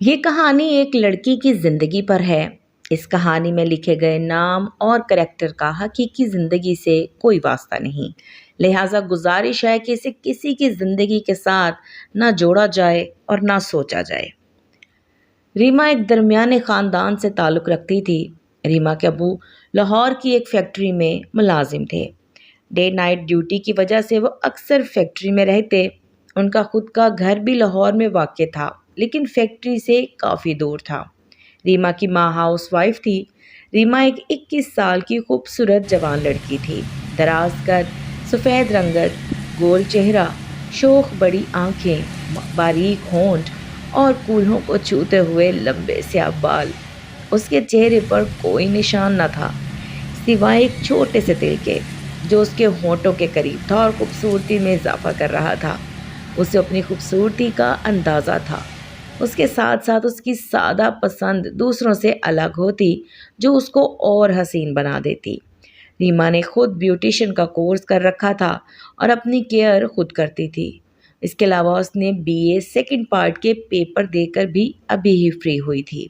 ये कहानी एक लड़की की ज़िंदगी पर है। इस कहानी में लिखे गए नाम और करैक्टर का हकीकी ज़िंदगी से कोई वास्ता नहीं। लिहाजा गुजारिश है कि इसे किसी की ज़िंदगी के साथ ना जोड़ा जाए और ना सोचा जाए। रीमा एक दरमियाने ख़ानदान से ताल्लुक़ रखती थी। रीमा के अबू लाहौर की एक फैक्ट्री में मुलाजिम थे। डे नाइट ड्यूटी की वजह से वो अक्सर फैक्ट्री में रहते। उनका खुद का घर भी लाहौर में वाक़ था, लेकिन फैक्ट्री से काफ़ी दूर था। रीमा की माँ हाउस वाइफ थी। रीमा एक 21 साल की खूबसूरत जवान लड़की थी। दराज कद, सफ़ेद रंगत, गोल चेहरा, शोख बड़ी आंखें, बारीक होंठ और कूल्हों को छूते हुए लंबे स्याह बाल। उसके चेहरे पर कोई निशान न था, सिवाय एक छोटे से तिल के, जो उसके होंठों के करीब था और खूबसूरती में इजाफा कर रहा था। उसे अपनी खूबसूरती का अंदाज़ा था। उसके साथ साथ उसकी सादा पसंद दूसरों से अलग होती, जो उसको और हसीन बना देती। रीमा ने खुद ब्यूटिशियन का कोर्स कर रखा था और अपनी केयर खुद करती थी। इसके अलावा उसने बीए सेकंड पार्ट के पेपर देकर भी अभी ही फ्री हुई थी।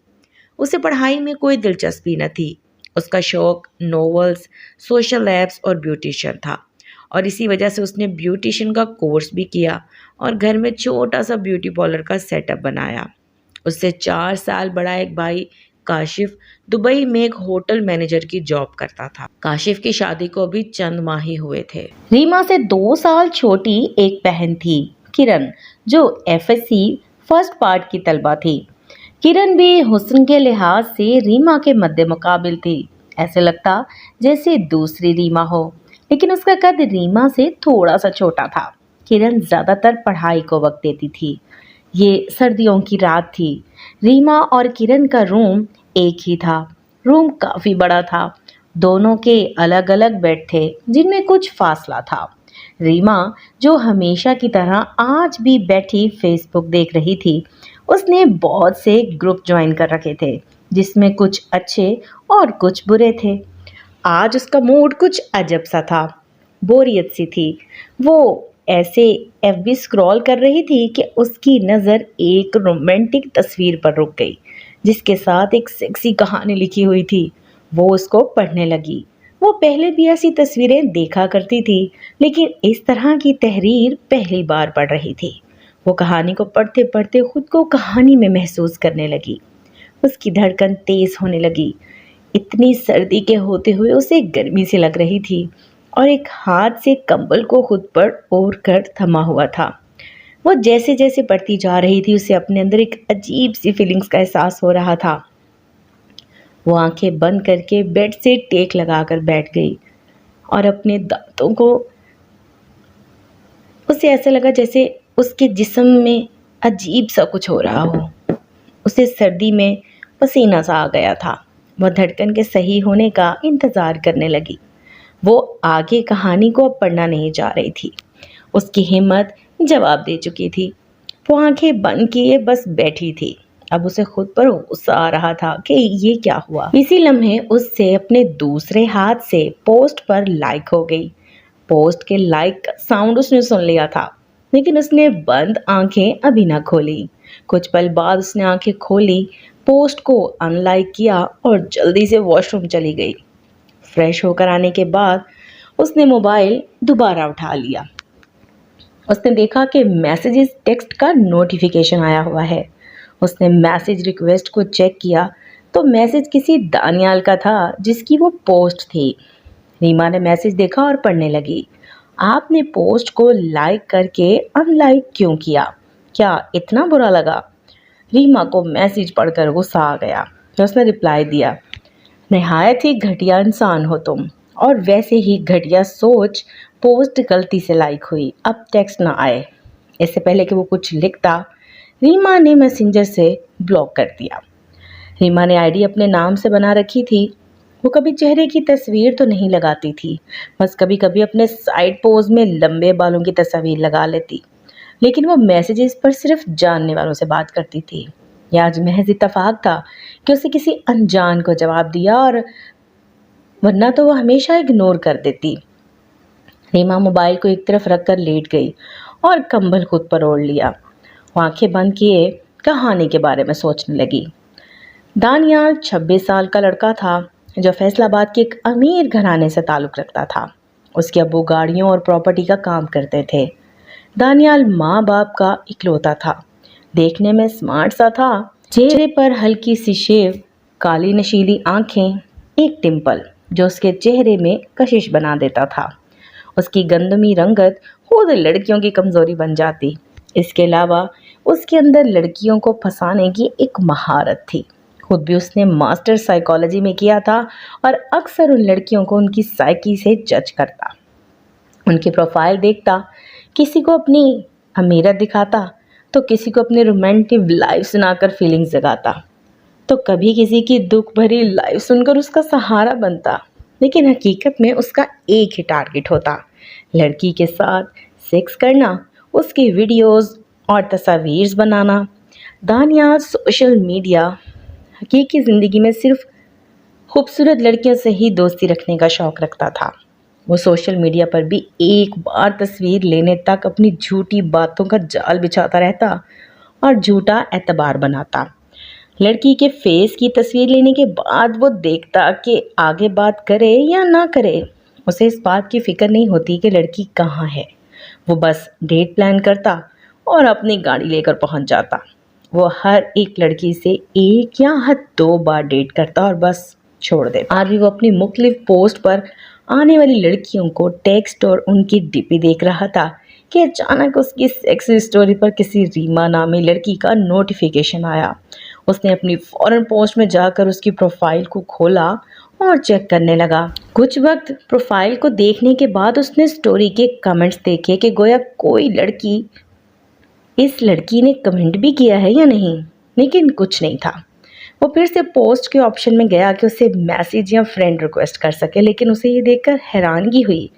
उसे पढ़ाई में कोई दिलचस्पी न थी। उसका शौक नॉवेल्स, सोशल एप्स और ब्यूटिशियन था, और इसी वजह से उसने ब्यूटिशियन का कोर्स भी किया और घर में छोटा सा ब्यूटी पार्लर का सेटअप बनाया। उससे 4 साल बड़ा एक भाई काशिफ दुबई में एक होटल मैनेजर की जॉब करता था। काशिफ की शादी को अभी चंद माह ही हुए थे। रीमा से 2 साल छोटी एक बहन थी, किरण, जो एफएससी फर्स्ट पार्ट की तलबा थी। किरण भी हुस्न के लिहाज से रीमा के मद्दे मुकाबिल थी। ऐसे लगता जैसे दूसरी रीमा हो, लेकिन उसका कद रीमा से थोड़ा सा छोटा था। किरण ज्यादातर पढ़ाई को वक्त देती थी। ये सर्दियों की रात थी। रीमा और किरण का रूम एक ही था। रूम काफी बड़ा था। दोनों के अलग अलग बेड थे, जिनमें कुछ फासला था। रीमा, जो हमेशा की तरह आज भी बैठी फेसबुक देख रही थी, उसने बहुत से ग्रुप ज्वाइन कर रखे थे, जिसमें कुछ अच्छे और कुछ बुरे थे। आज उसका मूड कुछ अजब सा था, बोरियत सी थी। वो ऐसे एफबी स्क्रॉल कर रही थी कि उसकी नज़र एक रोमांटिक तस्वीर पर रुक गई, जिसके साथ एक सेक्सी कहानी लिखी हुई थी। वो उसको पढ़ने लगी। वो पहले भी ऐसी तस्वीरें देखा करती थी, लेकिन इस तरह की तहरीर पहली बार पढ़ रही थी। वो कहानी को पढ़ते पढ़ते खुद को कहानी में महसूस करने लगी। उसकी धड़कन तेज होने लगी। इतनी सर्दी के होते हुए उसे गर्मी से लग रही थी और एक हाथ से कंबल को खुद पर ओढ़ कर थमा हुआ था। वो जैसे जैसे पढ़ती जा रही थी, उसे अपने अंदर एक अजीब सी फीलिंग्स का एहसास हो रहा था। वो आंखें बंद करके बेड से टेक लगाकर बैठ गई और अपने दांतों को, उसे ऐसा लगा जैसे उसके जिस्म में अजीब सा कुछ हो रहा हो। उसे सर्दी में पसीना सा आ गया था। वह धड़कन के सही होने का इंतजार करने लगी। वो आगे कहानी को अब पढ़ना नहीं जा रही थी। उसकी हिम्मत जवाब दे चुकी थी। वो आंखें बंद किए बस बैठी थी। अब उसे खुद पर गुस्सा आ रहा था कि ये क्या हुआ। इसी लम्हे उससे अपने दूसरे हाथ से पोस्ट पर लाइक हो गई। पोस्ट के लाइक का साउंड उसने सुन लिया था, लेकिन उसने बंद आंखें अभी ना खोली। कुछ पल बाद उसने आंखें खोली, पोस्ट को अनलाइक किया और जल्दी से वॉशरूम चली गई। फ्रेश होकर आने के बाद उसने मोबाइल दोबारा उठा लिया। उसने देखा कि मैसेजेस टेक्स्ट का नोटिफिकेशन आया हुआ है। उसने मैसेज रिक्वेस्ट को चेक किया तो मैसेज किसी दानियाल का था, जिसकी वो पोस्ट थी। रीमा ने मैसेज देखा और पढ़ने लगी। आपने पोस्ट को लाइक करके अनलाइक क्यों किया? क्या इतना बुरा लगा? रीमा को मैसेज पढ़कर गुस्सा आ गया। फिर उसने रिप्लाई दिया, निहायत ही घटिया इंसान हो तुम, और वैसे ही घटिया सोच पोस्ट गलती से लाइक हुई, अब टेक्स्ट ना आए। इससे पहले कि वो कुछ लिखता, रीमा ने मैसेंजर से ब्लॉक कर दिया। रीमा ने आईडी अपने नाम से बना रखी थी। वो कभी चेहरे की तस्वीर तो नहीं लगाती थी, बस कभी कभी अपने साइड पोज में लंबे बालों की तस्वीर लगा लेती। लेकिन वो मैसेजेस पर सिर्फ जानने वालों से बात करती थी। यह आज महज इत्तेफाक था कि उसे किसी अनजान को जवाब दिया, और वरना तो वो हमेशा इग्नोर कर देती। रीमा मोबाइल को एक तरफ रखकर लेट गई और कंबल खुद पर ओढ़ लिया। वो आंखें बंद किए कहानी के बारे में सोचने लगी। दानियाल 26 साल का लड़का था जो फैसलाबाद के एक अमीर घराने से ताल्लुक़ रखता था। उसके अब्बू गाड़ियों और प्रॉपर्टी का काम करते थे। दानियाल माँ बाप का इकलौता था। देखने में स्मार्ट सा था, चेहरे पर हल्की सी शेव, काली नशीली आंखें, एक टिम्पल जो उसके चेहरे में कशिश बना देता था। उसकी गंदमी रंगत खुद लड़कियों की कमज़ोरी बन जाती। इसके अलावा उसके अंदर लड़कियों को फंसाने की एक महारत थी। खुद भी उसने मास्टर साइकोलॉजी में किया था और अक्सर उन लड़कियों को उनकी साइकी से जज करता, उनकी प्रोफाइल देखता, किसी को अपनी अमीरत दिखाता तो किसी को अपनी रोमांटिक लाइफ सुनाकर फीलिंग्स जगाता, तो कभी किसी की दुख भरी लाइफ सुनकर उसका सहारा बनता। लेकिन हकीकत में उसका एक ही टारगेट होता, लड़की के साथ सेक्स करना, उसकी वीडियोस और तस्वीर बनाना। दानियाल सोशल मीडिया हकीकी ज़िंदगी में सिर्फ खूबसूरत लड़कियों से ही दोस्ती रखने का शौक़ रखता था। वो सोशल मीडिया पर भी एक बार तस्वीर लेने तक अपनी झूठी बातों का जाल बिछाता रहता और झूठा एतबार बनाता। लड़की के फेस की तस्वीर लेने के बाद वो देखता कि आगे बात करे या ना करे। उसे इस बात की फ़िक्र नहीं होती कि लड़की कहाँ है। वो बस डेट प्लान करता और अपनी गाड़ी लेकर पहुंच जाता। वो हर एक लड़की से एक या हद 2 बार डेट करता और बस छोड़ देता। आज भी वो अपनी मुख्तलिफ पोस्ट पर आने वाली लड़कियों को टेक्स्ट और उनकी डीपी देख रहा था कि अचानक उसकी सेक्स स्टोरी पर किसी रीमा नामी लड़की का नोटिफिकेशन आया। उसने अपनी फॉरेन पोस्ट में जाकर उसकी प्रोफाइल को खोला और चेक करने लगा। कुछ वक्त प्रोफाइल को देखने के बाद उसने स्टोरी के कमेंट्स देखे कि गोया कोई लड़की इस लड़की ने कमेंट भी किया है या नहीं, लेकिन कुछ नहीं था। वो फिर से पोस्ट के ऑप्शन में गया कि उसे मैसेज या फ्रेंड रिक्वेस्ट कर सके, लेकिन उसे ये देखकर हैरानगी हुई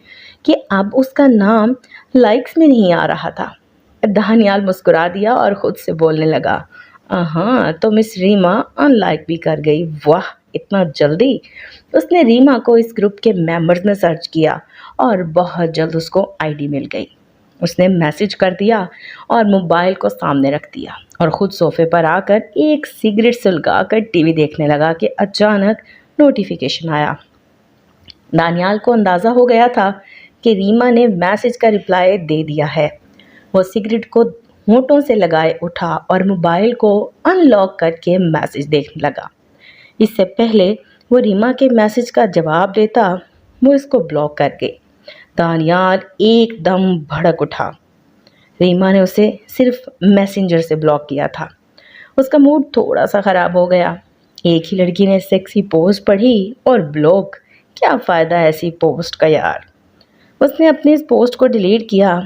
कि अब उसका नाम लाइक्स में नहीं आ रहा था। दानियाल मुस्कुरा दिया और ख़ुद से बोलने लगा, हाँ तो मिस रीमा अनलाइक भी कर गई, वाह इतना जल्दी। उसने रीमा को इस ग्रुप के मेंबर्स में सर्च किया और बहुत जल्द उसको आईडी मिल गई। उसने मैसेज कर दिया और मोबाइल को सामने रख दिया और ख़ुद सोफे पर आकर एक सिगरेट सुलगाकर टीवी देखने लगा कि अचानक नोटिफिकेशन आया। दानियाल को अंदाज़ा हो गया था कि रीमा ने मैसेज का रिप्लाई दे दिया है। वो सिगरेट को होंठों से लगाए उठा और मोबाइल को अनलॉक करके मैसेज देखने लगा। इससे पहले वो रीमा के मैसेज का जवाब देता, वो इसको ब्लॉक कर गई। दानियाल एकदम भड़क उठा। रीमा ने उसे सिर्फ मैसेंजर से ब्लॉक किया था। उसका मूड थोड़ा सा ख़राब हो गया। एक ही लड़की ने सेक्सी पोस्ट पढ़ी और ब्लॉक, क्या फ़ायदा ऐसी पोस्ट का यार। उसने अपनी इस पोस्ट को डिलीट किया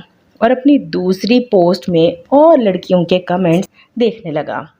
और अपनी दूसरी पोस्ट में और लड़कियों के कमेंट्स देखने लगा।